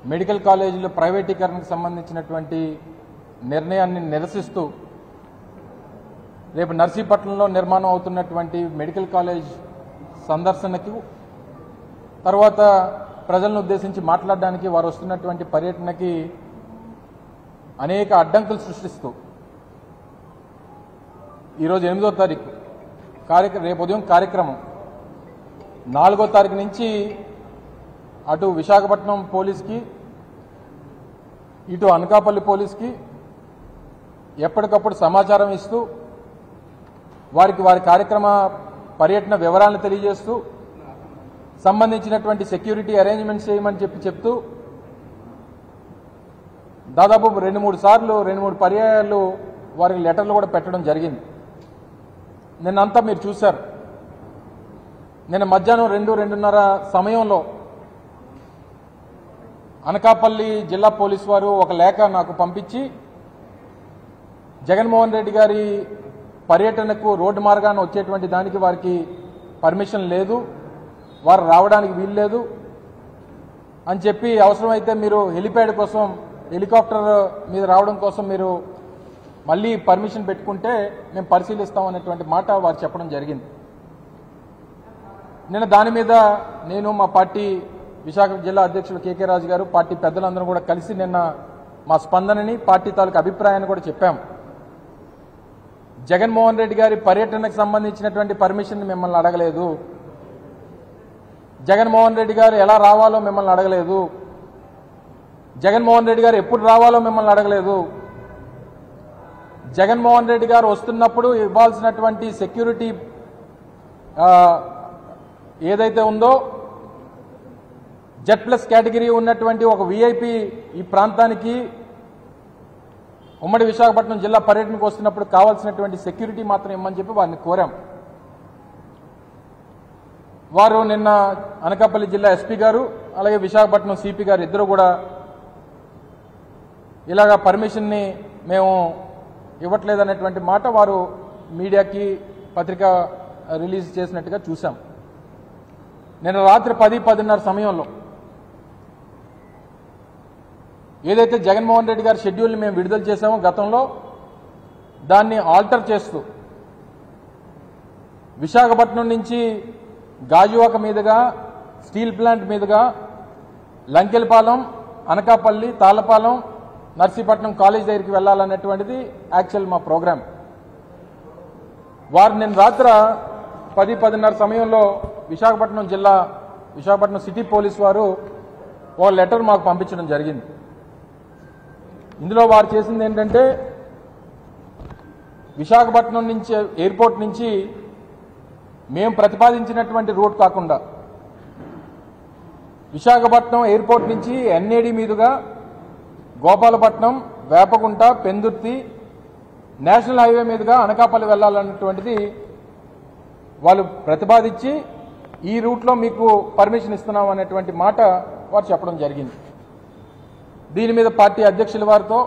Medical కాలేజీల ప్రైవేటీకరణకు సంబంధించినటువంటి నిర్ణయాన్ని నిరసిస్తూ రేపు నర్సీపట్నంలో నిర్మాణం అవుతున్నటువంటి మెడికల్ కాలేజ్ సందర్శనకు తర్వాత ప్రజలను ఉద్దేశించి మాట్లాడడానికి వారు వస్తున్నటువంటి పర్యటనకి అనేక అడ్డంకులు సృష్టిస్తూ ఈరోజు 8వ తారీఖు రేపు ఉదయం కార్యక్రమం 4వ తారీఖు నుంచి అటు విశాఖపట్నం పోలీస్కి ఇటు అనకాపల్లి పోలీస్కి ఎప్పటికప్పుడు సమాచారం ఇస్తూ వారి కార్యక్రమ పర్యటన వివరాలను తెలియజేస్తూ సంబంధించినటువంటి సెక్యూరిటీ అరేంజ్మెంట్స్ చేయమని చెప్తూ దాదాపు 2-3 పర్యాయాలు వారికి లెటర్లు కూడా పెట్టడం జరిగింది. నిన్నంతా మీరు చూశారు. నిన్న మధ్యాహ్నం 2-2:30 సమయంలో అనకాపల్లి జిల్లా పోలీసు వారు ఒక లేఖ నాకు పంపించి జగన్మోహన్ రెడ్డి గారి పర్యటనకు రోడ్డు మార్గాన వచ్చేటువంటి దానికి వారికి పర్మిషన్ లేదు, వారు రావడానికి వీలు లేదు అని చెప్పి అవసరమైతే మీరు హెలిప్యాడ్ కోసం హెలికాప్టర్ మీద రావడం కోసం మీరు మళ్ళీ పర్మిషన్ పెట్టుకుంటే మేము పరిశీలిస్తామనేటువంటి మాట వారు చెప్పడం జరిగింది. నిన్న దాని మీద నేను మా పార్టీ విశాఖ జిల్లా అధ్యక్షులు కేకే రాజు గారు పార్టీ పెద్దలందరూ కూడా కలిసి నిన్న మా స్పందనని పార్టీ తాలూకు అభిప్రాయాన్ని కూడా చెప్పాం. జగన్మోహన్ రెడ్డి గారి పర్యటనకు సంబంధించినటువంటి పర్మిషన్ మిమ్మల్ని అడగలేదు, జగన్మోహన్ రెడ్డి గారు ఎలా రావాలో మిమ్మల్ని అడగలేదు, జగన్మోహన్ రెడ్డి గారు ఎప్పుడు రావాలో మిమ్మల్ని అడగలేదు, జగన్మోహన్ రెడ్డి గారు వస్తున్నప్పుడు ఇవ్వాల్సినటువంటి సెక్యూరిటీ ఏదైతే ఉందో Z+ కేటగిరీ ఉన్నటువంటి ఒక విఐపి ఈ ప్రాంతానికి ఉమ్మడి విశాఖపట్నం జిల్లా పర్యటనకు వస్తున్నప్పుడు కావాల్సినటువంటి సెక్యూరిటీ మాత్రం ఇమ్మని చెప్పి వారిని కోరాం. వారు నిన్న అనకాపల్లి జిల్లా ఎస్పీ గారు అలాగే విశాఖపట్నం సిపి గారు ఇద్దరు కూడా ఇలాగా పర్మిషన్ని మేము ఇవ్వట్లేదనేటువంటి మాట వారు మీడియాకి పత్రిక రిలీజ్ చేసినట్టుగా చూసాం. నిన్న రాత్రి 10-10:30 సమయంలో ఏదైతే జగన్మోహన్ రెడ్డి గారి షెడ్యూల్ని మేము విడుదల చేశామో గతంలో దాన్ని ఆల్టర్ చేస్తూ విశాఖపట్నం నుంచి గాజువాక మీదుగా స్టీల్ ప్లాంట్ మీదుగా లంకెలపాలెం, అనకాపల్లి, తాళ్లపాలెం, నర్సీపట్నం కాలేజ్ దగ్గరికి వెళ్లాలనేటువంటిది యాక్చువల్ మా ప్రోగ్రాం. వారు నిన్న రాత్రి 10-10:30 సమయంలో విశాఖపట్నం సిటీ పోలీస్ వారు ఒక లెటర్ మాకు పంపించడం జరిగింది. ఇందులో వారు చేసింది ఏంటంటే విశాఖపట్నం నుంచి ఎయిర్పోర్ట్ నుంచి మేము ప్రతిపాదించినటువంటి రూట్ కాకుండా విశాఖపట్నం ఎయిర్పోర్ట్ నుంచి ఎన్ఏడి మీదుగా గోపాలపట్నం, వేపగుంట, పెందుర్తి, నేషనల్ హైవే మీదుగా అనకాపల్లి వెళ్లాలన్నటువంటిది వాళ్ళు ప్రతిపాదించి ఈ రూట్లో మీకు పర్మిషన్ ఇస్తున్నాం అనేటువంటి మాట వారు చెప్పడం జరిగింది. దీని మీద పార్టీ అధ్యక్షుల వారితో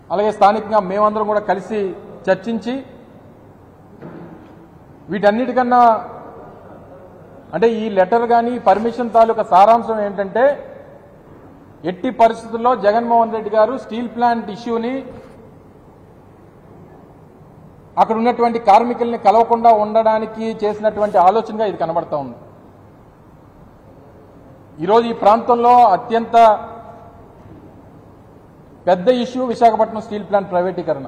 అలాగే స్థానికంగా మేమందరం కూడా కలిసి చర్చించి వీటన్నిటికన్నా అంటే ఈ లెటర్ కానీ పర్మిషన్ తాలూకా సారాంశం ఏంటంటే ఎట్టి పరిస్థితుల్లో జగన్మోహన్ రెడ్డి గారు స్టీల్ ప్లాంట్ ఇష్యూని అక్కడ ఉన్నటువంటి కార్మికుల్ని కలవకుండా ఉండడానికి చేసినటువంటి ఆలోచనగా ఇది కనబడతా ఉంది. ఈరోజు ఈ ప్రాంతంలో అత్యంత పెద్ద ఇష్యూ విశాఖపట్నం స్టీల్ ప్లాంట్ ప్రైవేటీకరణ.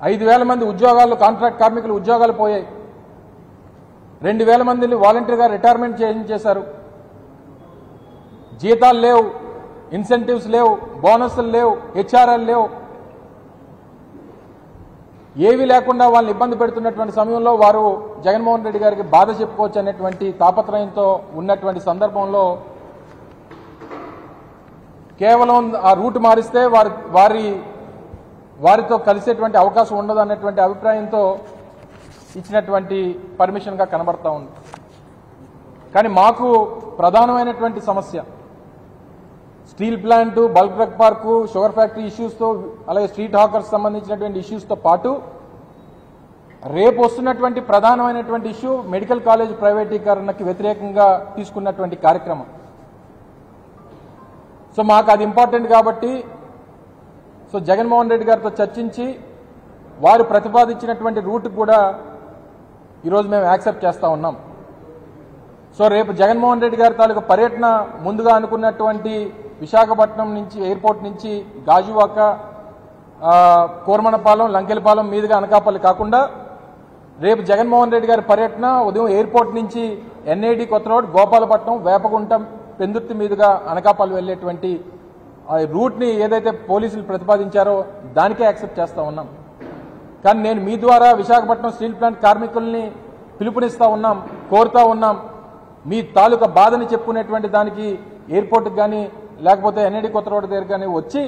5,000 మంది ఉద్యోగాలు, కాంట్రాక్ట్ కార్మికులు ఉద్యోగాలు పోయాయి. 2,000 మందిని వాలంటీర్గా రిటైర్మెంట్ చేశారు. జీతాలు లేవు, ఇన్సెంటివ్స్ లేవు, బోనస్లు లేవు, హెచ్ఆర్ఎల్ లేవు. ఏవి లేకుండా వాళ్ళని ఇబ్బంది పెడుతున్నటువంటి సమయంలో వారు జగన్మోహన్ రెడ్డి గారికి బాధ చెప్పుకోవచ్చు అనేటువంటి తాపత్రయంతో ఉన్నటువంటి సందర్భంలో కేవలం ఆ రూట్ మారిస్తే వారితో కలిసేటువంటి అవకాశం ఉండదు అన్నటువంటి అభిప్రాయంతో ఇచ్చినటువంటి పర్మిషన్గా కనబడతా ఉంది. కానీ మాకు ప్రధానమైనటువంటి సమస్య steel plant, bulk drug park, sugar factory ఇష్యూస్తో అలాగే స్ట్రీట్ హాకర్స్ సంబంధించినటువంటి ఇష్యూస్తో పాటు రేపు వస్తున్నటువంటి ప్రధానమైనటువంటి ఇష్యూ మెడికల్ కాలేజ్ ప్రైవేటీకరణకి వ్యతిరేకంగా తీసుకున్నటువంటి కార్యక్రమం. సో మాకు అది ఇంపార్టెంట్ కాబట్టి సో జగన్మోహన్ రెడ్డి గారితో చర్చించి వారు ప్రతిపాదించినటువంటి రూట్ కూడా ఈరోజు మేము యాక్సెప్ట్ చేస్తూ ఉన్నాం. సో రేపు జగన్మోహన్ రెడ్డి గారి తాలూకు పర్యటన ముందుగా అనుకున్నటువంటి విశాఖపట్నం నుంచి ఎయిర్పోర్ట్ నుంచి గాజువాక, కోరమనపాలెం, లంకెలపాలెం మీదుగా అనకాపల్లి కాకుండా రేపు జగన్మోహన్ రెడ్డి గారి పర్యటన ఉదయం ఎయిర్పోర్ట్ నుంచి ఎన్ఐడి కొత్త రోడ్, గోపాలపట్నం, వేపగుంట, పెందుర్తి మీదుగా అనకాపల్లి వెళ్లేటువంటి రూట్ని ఏదైతే పోలీసులు ప్రతిపాదించారో దానికే యాక్సెప్ట్ చేస్తూ ఉన్నాం. కానీ నేను మీ ద్వారా విశాఖపట్నం స్టీల్ ప్లాంట్ కార్మికుల్ని పిలుపునిస్తూ ఉన్నాం, కోరుతా ఉన్నాం, మీ తాలూకా బాధని చెప్పుకునేటువంటి దానికి ఎయిర్పోర్ట్కి కానీ లేకపోతే ఎన్ఐడి కొత్త రోడ్ దగ్గర కానీ వచ్చి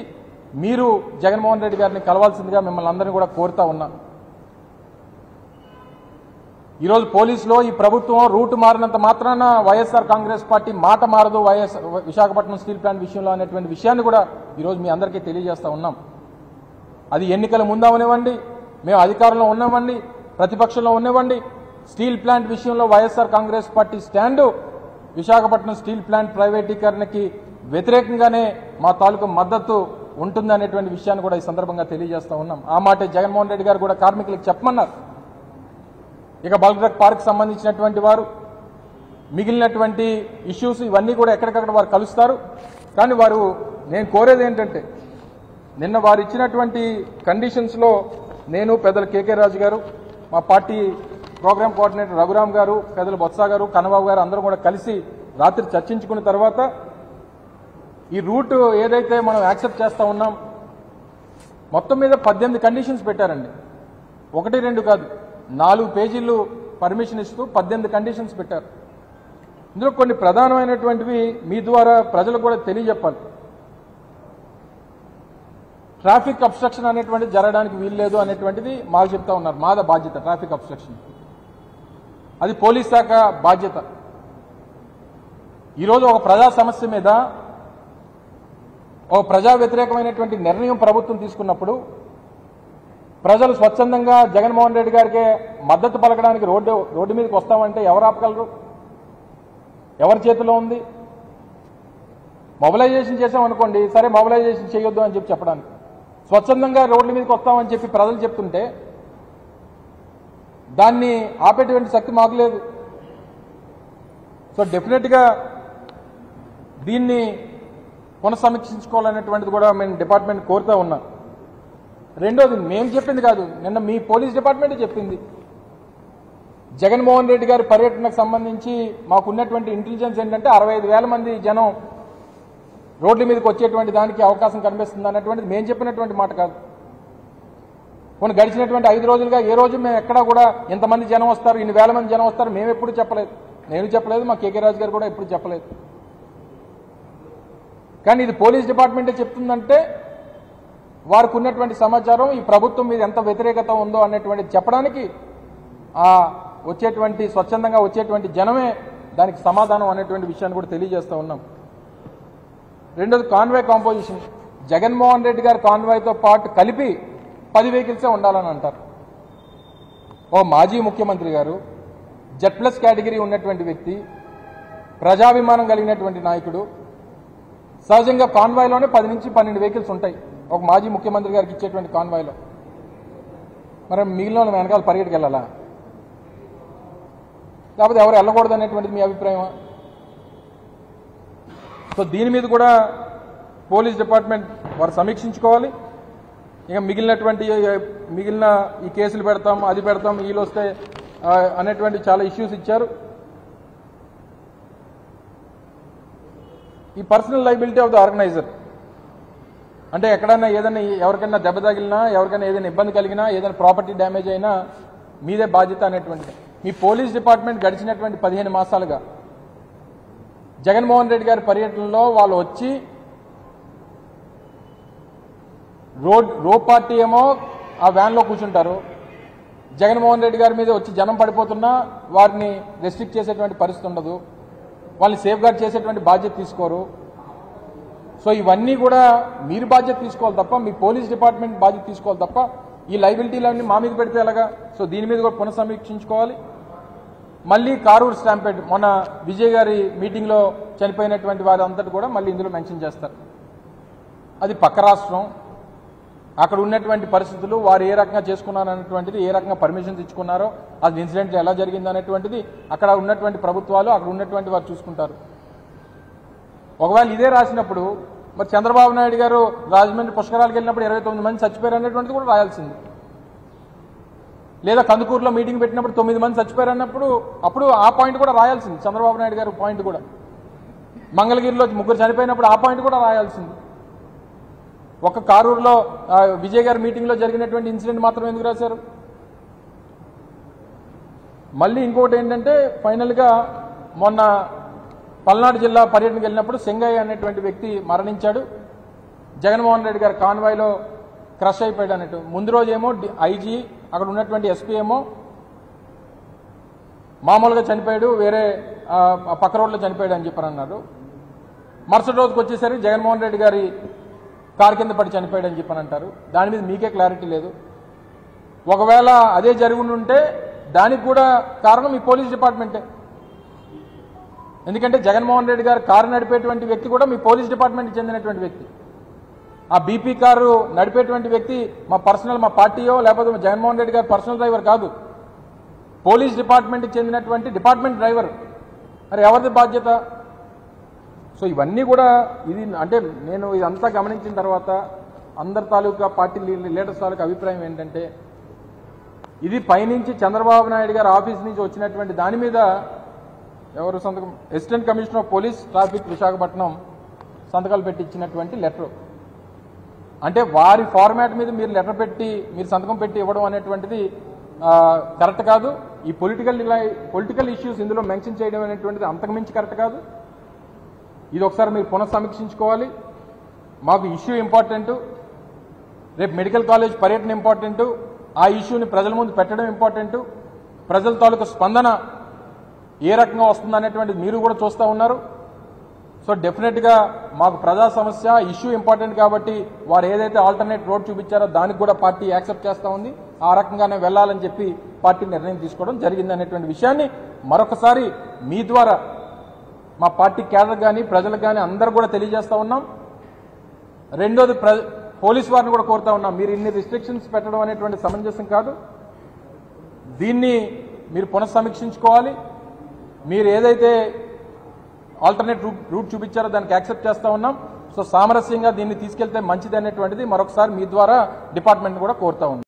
మీరు జగన్మోహన్ రెడ్డి గారిని కలవాల్సిందిగా మిమ్మల్ని అందరినీ కూడా కోరుతా ఉన్నాం. ఈరోజు పోలీసులో ఈ ప్రభుత్వం రూట్ మారినంత మాత్రాన వైఎస్ఆర్ కాంగ్రెస్ పార్టీ మాట మారదు విశాఖపట్నం స్టీల్ ప్లాంట్ విషయంలో అనేటువంటి విషయాన్ని కూడా ఈరోజు మీ అందరికీ తెలియజేస్తూ ఉన్నాం. అది ఎన్నికల ముందవనివ్వండి, మేము అధికారంలో ఉన్నామండి, ప్రతిపక్షంలో ఉన్నవ్వండి, స్టీల్ ప్లాంట్ విషయంలో YSR Congress party stand Visakhapatnam steel plant ప్రైవేటీకరణకి వ్యతిరేకంగానే మా తాలూకు మద్దతు ఉంటుందనేటువంటి విషయాన్ని కూడా ఈ సందర్భంగా తెలియజేస్తూ ఉన్నాం. ఆ మాట జగన్మోహన్ రెడ్డి గారు కూడా కార్మికులకు చెప్పమన్నారు. ఇక బల్క్డ్రగ్ పార్క్ సంబంధించినటువంటి వారు మిగిలినటువంటి ఇష్యూస్ ఇవన్నీ కూడా ఎక్కడికక్కడ వారు కలుస్తారు. కానీ వారు నేను కోరేది ఏంటంటే నిన్న వారు ఇచ్చినటువంటి కండిషన్స్లో నేను పెద్దలు కేకే రాజు గారు, మా పార్టీ ప్రోగ్రామ్ కోఆర్డినేటర్ రఘురామ్ గారు, పెద్దలు బొత్స గారు, కన్నబాబు గారు అందరూ కూడా కలిసి రాత్రి చర్చించుకున్న తర్వాత ఈ రూట్ ఏదైతే మనం యాక్సెప్ట్ చేస్తూ ఉన్నాం మొత్తం మీద 18 కండిషన్స్ పెట్టారండి. 1, 2 కాదు, 4 పేజీలు పర్మిషన్ ఇస్తూ 18 కండిషన్స్ పెట్టారు. ఇందులో కొన్ని ప్రధానమైనటువంటివి మీ ద్వారా ప్రజలకు కూడా తెలియజెప్పాలి. ట్రాఫిక్ అబ్స్ట్రక్షన్ అనేటువంటిది జరగడానికి వీల్లేదు అనేటువంటిది మాకు చెప్తా ఉన్నారు. మాద బాధ్యత ట్రాఫిక్ అబ్స్ట్రక్షన్, అది పోలీస్ శాఖ బాధ్యత. ఈరోజు ఒక ప్రజా సమస్య మీద ఒక ప్రజా వ్యతిరేకమైనటువంటి నిర్ణయం ప్రభుత్వం తీసుకున్నప్పుడు ప్రజలు స్వచ్ఛందంగా జగన్మోహన్ రెడ్డి గారికి మద్దతు పలకడానికి రోడ్డు మీదకి వస్తామంటే ఎవరు ఆపగలరు? ఎవరి చేతిలో ఉంది? మొబిలైజేషన్ చేసామనుకోండి, సరే మొబిలైజేషన్ చేయొద్దు అని చెప్పడానికి, స్వచ్ఛందంగా రోడ్ల మీదకి వస్తామని చెప్పి ప్రజలు చెప్తుంటే దాన్ని ఆపేటువంటి శక్తి మాకు లేదు. సో డెఫినెట్గా దీన్ని పునఃసమీక్షించుకోవాలనేటువంటిది కూడా మేము డిపార్ట్మెంట్ కోరుతూ ఉన్నాం. రెండోది మేము చెప్పింది కాదు, నిన్న మీ పోలీస్ డిపార్ట్మెంటే చెప్పింది. జగన్మోహన్ రెడ్డి గారి పర్యటనకు సంబంధించి మాకున్నటువంటి ఇంటెలిజెన్స్ ఏంటంటే 65,000 మంది జనం రోడ్ల మీదకి వచ్చేటువంటి దానికి అవకాశం కనిపిస్తుంది అన్నటువంటిది మేము చెప్పినటువంటి మాట కాదు. కొన్ని గడిచినటువంటి 5 రోజులుగా ఏ రోజు మేము ఎక్కడా కూడా ఇంతమంది జనం వస్తారు, ఇన్ని వేల మంది జనం వస్తారు మేము ఎప్పుడు చెప్పలేదు. నేను చెప్పలేదు, మా కేకే రాజు గారు కూడా ఎప్పుడు చెప్పలేదు. కానీ ఇది పోలీస్ డిపార్ట్మెంటే చెప్తుందంటే వారికి ఉన్నటువంటి సమాచారం ఈ ప్రభుత్వం మీద ఎంత వ్యతిరేకత ఉందో అనేటువంటిది చెప్పడానికి వచ్చేటువంటి స్వచ్ఛందంగా వచ్చేటువంటి జనమే దానికి సమాధానం అనేటువంటి విషయాన్ని కూడా తెలియజేస్తూ ఉన్నాం. రెండోది కాన్వాయ్ కాంపోజిషన్. జగన్మోహన్ రెడ్డి గారి కాన్వాయ్తో పాటు కలిపి 10 వెహికల్సే ఉండాలని అంటారు. ఓ మాజీ ముఖ్యమంత్రి గారు, జెడ్+ కేటగిరీ ఉన్నటువంటి వ్యక్తి, ప్రజాభిమానం కలిగినటువంటి నాయకుడు, సహజంగా కాన్వాయ్లోనే 10 నుంచి 12 వెహికల్స్ ఉంటాయి ఒక మాజీ ముఖ్యమంత్రి గారికి ఇచ్చేటువంటి కాన్వాయ్లో. మరి మిగిలిన వెనకాల పరిగెట్టుకు వెళ్ళాలా? లేకపోతే ఎవరు వెళ్ళకూడదు అనేటువంటిది మీ అభిప్రాయమా? సో దీని మీద కూడా పోలీస్ డిపార్ట్మెంట్ వారు సమీక్షించుకోవాలి. ఇక మిగిలిన ఈ కేసులు పెడతాం, అది పెడతాం, వీళ్ళు వస్తే అనేటువంటి చాలా ఇష్యూస్ ఇచ్చారు. ఈ personal liability of the organiser అంటే ఎక్కడైనా ఏదైనా ఎవరికైనా దెబ్బ తగిలినా, ఎవరికైనా ఏదైనా ఇబ్బంది కలిగినా, ఏదైనా ప్రాపర్టీ డ్యామేజ్ అయినా మీదే బాధ్యత అనేటువంటిది. మీ పోలీస్ డిపార్ట్మెంట్ గడిచినటువంటి 15 మాసాలుగా జగన్మోహన్ రెడ్డి గారి పర్యటనలో వాళ్ళు వచ్చి రో పార్టీ ఏమో ఆ వ్యాన్లో కూర్చుంటారు, జగన్మోహన్ రెడ్డి గారి మీద వచ్చి జనం పడిపోతున్నా వారిని రెస్ట్రిక్ట్ చేసేటువంటి పరిస్థితి ఉండదు, వాళ్ళని సేఫ్ గార్డ్ చేసేటువంటి బాధ్యత తీసుకోరు. సో ఇవన్నీ కూడా మీరు బాధ్యత తీసుకోవాలి తప్ప, మీ పోలీస్ డిపార్ట్మెంట్ బాధ్యత తీసుకోవాలి తప్ప ఈ లైబిలిటీలన్నీ మా మీద పెడితే ఎలాగా? సో దీని మీద కూడా పునఃసమీక్షించుకోవాలి. మళ్ళీ కారూరు స్టాంపేడ్, మొన్న విజయ్ గారి మీటింగ్లో చనిపోయినటువంటి వారంతటి కూడా మళ్ళీ ఇందులో మెన్షన్ చేస్తారు. అది పక్క రాష్ట్రం, అక్కడ ఉన్నటువంటి పరిస్థితులు, వారు ఏ రకంగా చేసుకున్నారు అనేటువంటిది, ఏ రకంగా పర్మిషన్స్ ఇచ్చుకున్నారో, అది ఇన్సిడెంట్ ఎలా జరిగింది అనేటువంటిది అక్కడ ఉన్నటువంటి ప్రభుత్వాలు, అక్కడ ఉన్నటువంటి వారు చూసుకుంటారు. ఒకవేళ ఇదే రాసినప్పుడు మరి చంద్రబాబు నాయుడు గారు రాజమండ్రి పుష్కరాలకు వెళ్ళినప్పుడు 29 మంది చచ్చిపోయారు అనేటువంటిది కూడా రాయాల్సింది. లేదా కందుకూరులో మీటింగ్ పెట్టినప్పుడు 9 మంది చచ్చిపోయారు అన్నప్పుడు అప్పుడు ఆ పాయింట్ కూడా రాయాల్సింది. చంద్రబాబు నాయుడు గారు పాయింట్ కూడా, మంగళగిరిలో 3 చనిపోయినప్పుడు ఆ పాయింట్ కూడా రాయాల్సింది. ఒక కారూరులో విజయ్ గారి మీటింగ్లో జరిగినటువంటి ఇన్సిడెంట్ మాత్రం ఎందుకు రాశారు? మళ్ళీ ఇంకోటి ఏంటంటే, ఫైనల్గా మొన్న పల్నాడు జిల్లా పర్యటనకు వెళ్ళినప్పుడు సింగయ్య అనేటువంటి వ్యక్తి మరణించాడు. జగన్మోహన్ రెడ్డి గారి కాన్వాయ్లో క్రష్ అయిపోయాడు అన్నట్టు. ముందు రోజేమో ఐజీ, అక్కడ ఉన్నటువంటి ఎస్పీ ఏమో మామూలుగా చనిపోయాడు, వేరే పక్క రోడ్లో చనిపోయాడు అని చెప్పని అన్నారు. మరుసటి రోజుకి వచ్చేసరికి జగన్మోహన్ రెడ్డి గారి కారు కింద పడి చనిపోయాడు అని చెప్పని అంటారు. దాని మీద మీకే క్లారిటీ లేదు. ఒకవేళ అదే జరిగి ఉంటే దానికి కూడా కారణం ఈ పోలీస్ డిపార్ట్మెంటే. ఎందుకంటే జగన్మోహన్ రెడ్డి గారు కారు నడిపేటువంటి వ్యక్తి కూడా మీ పోలీస్ డిపార్ట్మెంట్కి చెందినటువంటి వ్యక్తి. ఆ బీపీ కారు నడిపేటువంటి వ్యక్తి మా పార్టీయో లేకపోతే జగన్మోహన్ రెడ్డి గారు పర్సనల్ డ్రైవర్ కాదు, పోలీస్ డిపార్ట్మెంట్కి చెందినటువంటి డిపార్ట్మెంట్ డ్రైవర్. మరి ఎవరిది బాధ్యత? సో ఇవన్నీ కూడా ఇది అంటే నేను ఇదంతా గమనించిన తర్వాత అందరి తాలూకా పార్టీ లీడర్స్ తాలూకా అభిప్రాయం ఏంటంటే, ఇది పైనుంచి చంద్రబాబు నాయుడు గారి ఆఫీస్ నుంచి వచ్చినటువంటి దాని మీద ఎవరు సంతకం, assistant commissioner of police traffic Visakhapatnam సంతకాలు పెట్టి ఇచ్చినటువంటి లెటర్. అంటే వారి ఫార్మాట్ మీద మీరు లెటర్ పెట్టి మీరు సంతకం పెట్టి ఇవ్వడం అనేటువంటిది కరెక్ట్ కాదు. ఈ పొలిటికల్ ఇష్యూస్ ఇందులో మెన్షన్ చేయడం అనేటువంటిది అంతకుమించి కరెక్ట్ కాదు. ఇది ఒకసారి మీరు పునఃసమీక్షించుకోవాలి. మాకు ఇష్యూ ఇంపార్టెంట్, రేపు మెడికల్ కాలేజ్ పర్యటన ఇంపార్టెంట్, ఆ ఇష్యూని ప్రజల ముందు పెట్టడం ఇంపార్టెంట్, ప్రజల తాలూకు స్పందన ఏ రకంగా వస్తుంది అనేటువంటిది మీరు కూడా చూస్తూ ఉన్నారు. సో డెఫినెట్గా మాకు ప్రజా సమస్య ఇష్యూ ఇంపార్టెంట్ కాబట్టి వారు ఏదైతే ఆల్టర్నేట్ రోడ్ చూపించారో దానికి కూడా పార్టీ యాక్సెప్ట్ చేస్తూ ఉంది. ఆ రకంగానే వెళ్లాలని చెప్పి పార్టీ నిర్ణయం తీసుకోవడం జరిగింది అనేటువంటి విషయాన్ని మరొకసారి మీ ద్వారా మా పార్టీ క్యాడర్ కానీ ప్రజలకు కానీ అందరూ కూడా తెలియజేస్తూ ఉన్నాం. రెండోది పోలీసు వారిని కూడా కోరుతా ఉన్నాం, మీరు ఇన్ని రిస్ట్రిక్షన్స్ పెట్టడం అనేటువంటి సమంజసం కాదు. దీన్ని మీరు పునఃసమీక్షించుకోవాలి. మీరు ఏదైతే ఆల్టర్నేట్ రూట్ చూపించారో దానికి యాక్సెప్ట్ చేస్తూ ఉన్నాం. సో సామరస్యంగా దీన్ని తీసుకెళ్తే మంచిది అనేటువంటిది మరొకసారి మీ ద్వారా డిపార్ట్మెంట్ కూడా కోరుతా ఉన్నాం.